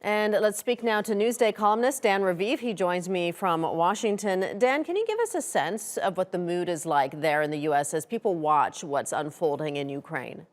And let's speak now to Newsday columnist Dan Raviv. He joins me from Washington. Dan, can you give us a sense of what the mood is like there in the U.S. as people watch what's unfolding in Ukraine?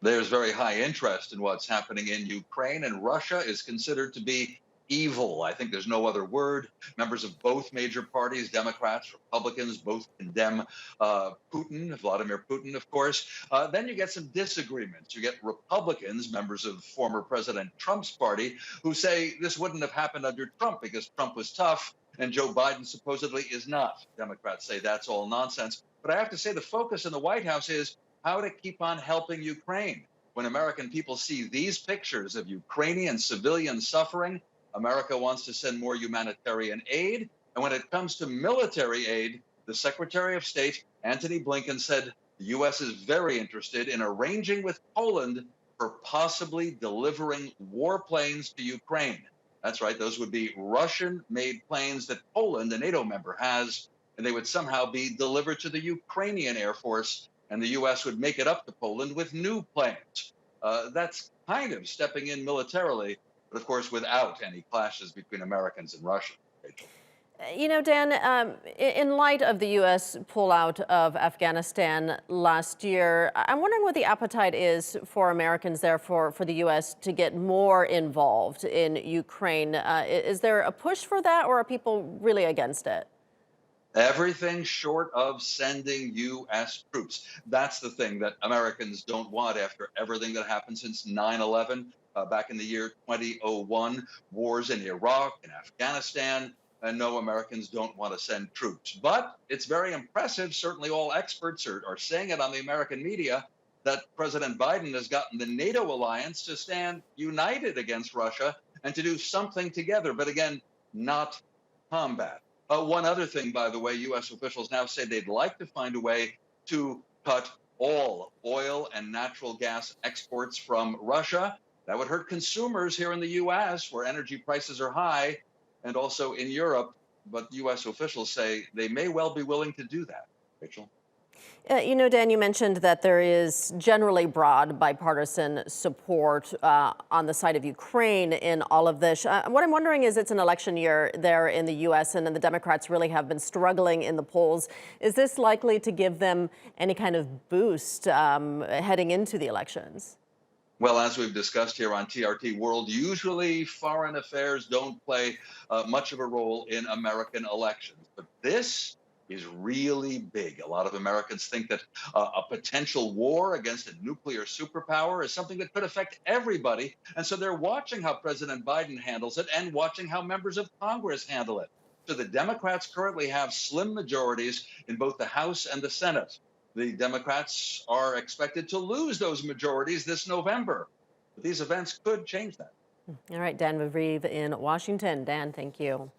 There's very high interest in what's happening in Ukraine, and Russia is considered to be evil. I think there's no other word. Members of both major parties, Democrats, Republicans, both condemn Putin, Vladimir Putin, of course. Then you get some disagreements. You get Republicans, members of former President Trump's party, who say this wouldn't have happened under Trump because Trump was tough and Joe Biden supposedly is not. Democrats say that's all nonsense. But I have to say the focus in the White House is how to keep on helping Ukraine. When American people see these pictures of Ukrainian civilians suffering, America wants to send more humanitarian aid. And when it comes to military aid, the Secretary of State, Antony Blinken, said the U.S. is very interested in arranging with Poland for possibly delivering warplanes to Ukraine. That's right, those would be Russian-made planes that Poland, a NATO member, has, and they would somehow be delivered to the Ukrainian Air Force, and the U.S. would make it up to Poland with new planes. That's kind of stepping in militarily, but of course without any clashes between Americans and Russia. Rachel. You know, Dan, in light of the U.S. pullout of Afghanistan last year, I'm wondering what the appetite is for Americans there for the U.S. to get more involved in Ukraine. Is there a push for that, or are people really against it? Everything short of sending U.S. troops. That's the thing that Americans don't want after everything that happened since 9/11, back in the year 2001, wars in Iraq and Afghanistan. And no, Americans don't want to send troops. But it's very impressive. Certainly all experts are saying it on the American media that President Biden has gotten the NATO alliance to stand united against Russia and to do something together. But again, not combat. One other thing, by the way, U.S. officials now say they'd like to find a way to cut all oil and natural gas exports from Russia. That would hurt consumers here in the U.S., where energy prices are high, and also in Europe. But U.S. officials say they may well be willing to do that. Rachel? You know, Dan, you mentioned that there is generally broad bipartisan support on the side of Ukraine in all of this. What I'm wondering is, it's an election year there in the U.S., and the Democrats really have been struggling in the polls. Is this likely to give them any kind of boost heading into the elections? Well, as we've discussed here on TRT World, usually foreign affairs don't play much of a role in American elections. But this is really big. A lot of Americans think that a potential war against a nuclear superpower is something that could affect everybody. And so they're watching how President Biden handles it and watching how members of Congress handle it. So the Democrats currently have slim majorities in both the House and the Senate. The Democrats are expected to lose those majorities this November. But these events could change that. All right, Dan Raviv in Washington. Dan, thank you.